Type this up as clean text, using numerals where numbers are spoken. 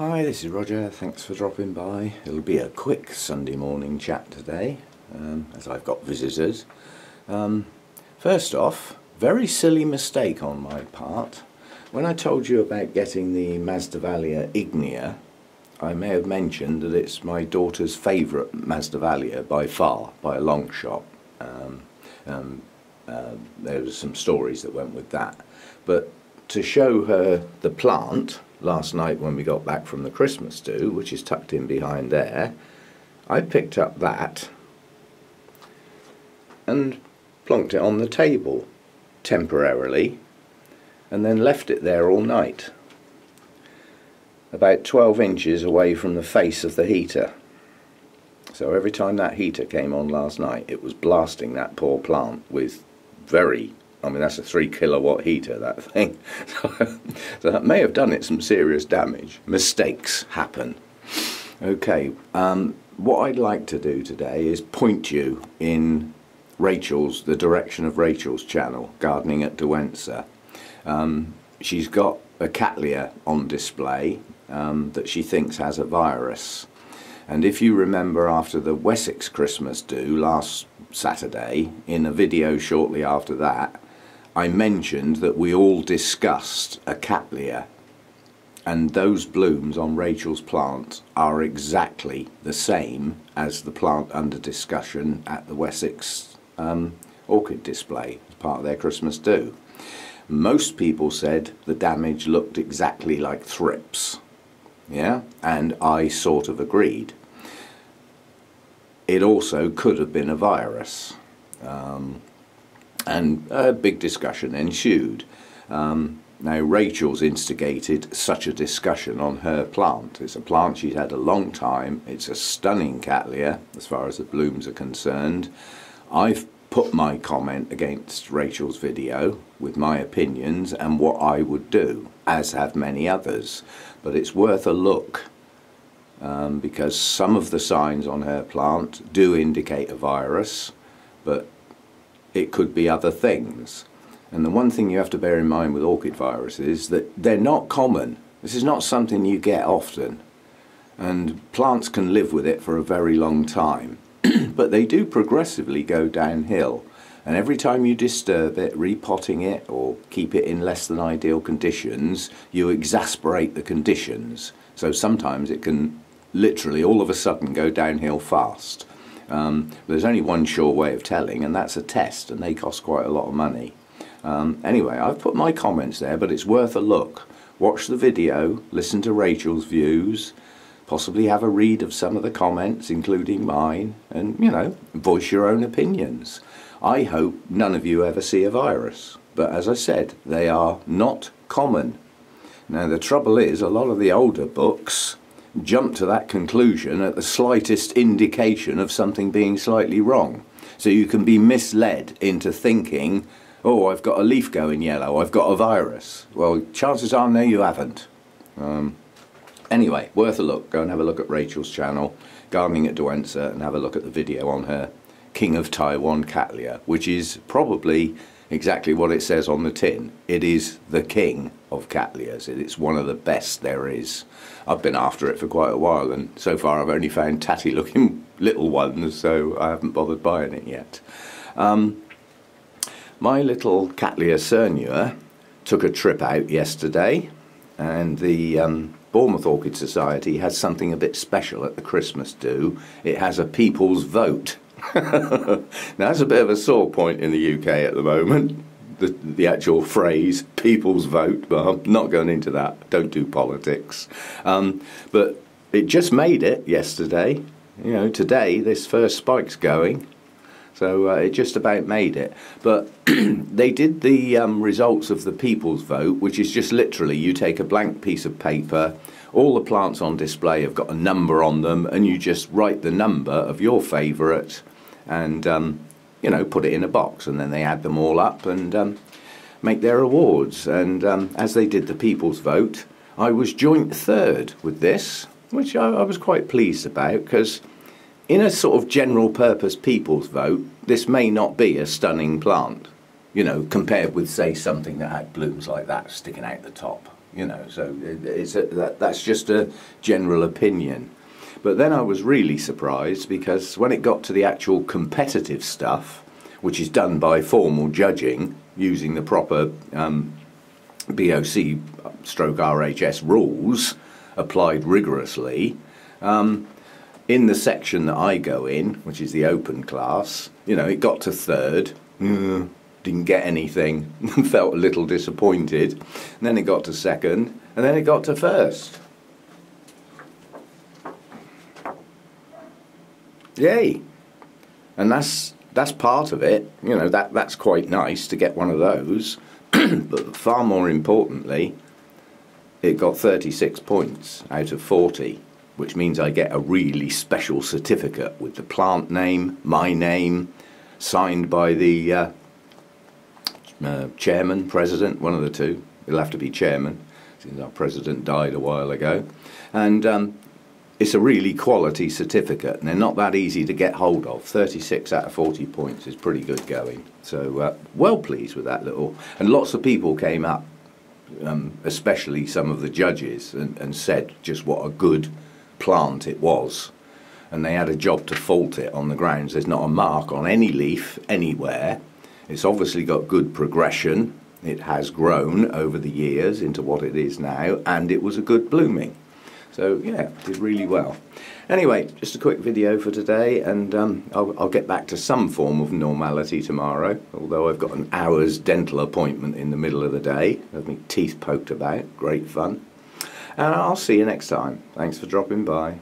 Hi, this is Roger. Thanks for dropping by. It'll be a quick Sunday morning chat today, as I've got visitors. First off, very silly mistake on my part. When I told you about getting the Masdevallia ignea, I may have mentioned that it's my daughter's favourite Masdevallia by far, by a long shot. There were some stories that went with that. But to show her the plant last night when we got back from the Christmas do, which is tucked in behind there, I picked up that and plonked it on the table temporarily and then left it there all night, about 12 inches away from the face of the heater. So every time that heater came on last night, it was blasting that poor plant with that's a 3 kilowatt heater, that thing. So that may have done it some serious damage. Mistakes happen. Okay, what I'd like to do today is point you in the direction of Rachel's channel, Gardening at Derwentsa. She's got a Cattleya on display that she thinks has a virus. And if you remember, after the Wessex Christmas do last Saturday, in a video shortly after that, I mentioned that we all discussed a Cattleya, and those blooms on Rachel's plant are exactly the same as the plant under discussion at the Wessex orchid display as part of their Christmas do. Most people said the damage looked exactly like thrips, yeah, and I sort of agreed. It also could have been a virus. And a big discussion ensued. Now Rachel's instigated such a discussion on her plant. It's a plant she's had a long time. It's a stunning Cattleya as far as the blooms are concerned. I've put my comment against Rachel's video with my opinions and what I would do, as have many others. But it's worth a look because some of the signs on her plant do indicate a virus, but it could be other things. And the one thing you have to bear in mind with orchid viruses is that they're not common. This is not something you get often, and plants can live with it for a very long time. But they do progressively go downhill, and every time you disturb it, repotting it or keep it in less than ideal conditions, you exasperate the conditions. So sometimes it can literally all of a sudden go downhill fast. There's only one sure way of telling, and that's a test, and they cost quite a lot of money. Anyway, I've put my comments there, but it's worth a look. Watch the video, listen to Rachel's views, possibly have a read of some of the comments, including mine, and, you know, voice your own opinions. I hope none of you ever see a virus, but as I said, they are not common. Now, the trouble is, a lot of the older books jump to that conclusion at the slightest indication of something being slightly wrong. So you can be misled into thinking, oh, I've got a leaf going yellow, I've got a virus. Well, chances are no, you haven't. Anyway, worth a look. Go and have a look at Rachel's channel, Gardening at Derwentsa, and have a look at the video on her King of Taiwan Cattleya, which is probably exactly what it says on the tin. It is the king of Cattleyas. It's one of the best there is. I've been after it for quite a while, and so far I've only found tatty looking little ones, so I haven't bothered buying it yet. My little Cattleya cernua took a trip out yesterday, and the Bournemouth Orchid Society has something a bit special at the Christmas do. It has a people's vote. Now that's a bit of a sore point in the UK at the moment, the actual phrase people's vote, but I'm not going into that. Don't do politics. But it just made it yesterday. You know, today this first spike's going, so it just about made it. But they did the results of the people's vote, which is just literally you take a blank piece of paper, all the plants on display have got a number on them, and you just write the number of your favourite and you know, put it in a box, and then they add them all up and make their awards. And as they did the people's vote, I was joint third with this, which I was quite pleased about, because in a sort of general purpose people's vote, this may not be a stunning plant, you know, compared with, say, something that had blooms like that sticking out the top. you know, so that's just a general opinion. But then I was really surprised, because when it got to the actual competitive stuff, which is done by formal judging using the proper BOC/RHS rules applied rigorously, in the section that I go in, which is the open class, you know, it got to third, didn't get anything, felt a little disappointed, and then it got to second, and then it got to first. Yay! And that's part of it, you know, that's quite nice to get one of those. But far more importantly, it got 36 points out of 40, which means I get a really special certificate with the plant name, my name, signed by the chairman, president, one of the two. It'll have to be chairman, since our president died a while ago. And it's a really quality certificate, and they're not that easy to get hold of. 36 out of 40 points is pretty good going. So well pleased with that little. And lots of people came up, especially some of the judges, and said just what a good plant it was. And they had a job to fault it on the grounds there's not a mark on any leaf anywhere. It's obviously got good progression. It has grown over the years into what it is now, and it was a good blooming. So yeah, did really well. Anyway, just a quick video for today, and I'll get back to some form of normality tomorrow, although I've got an hour's dental appointment in the middle of the day. I've my teeth poked about, great fun. And I'll see you next time. Thanks for dropping by.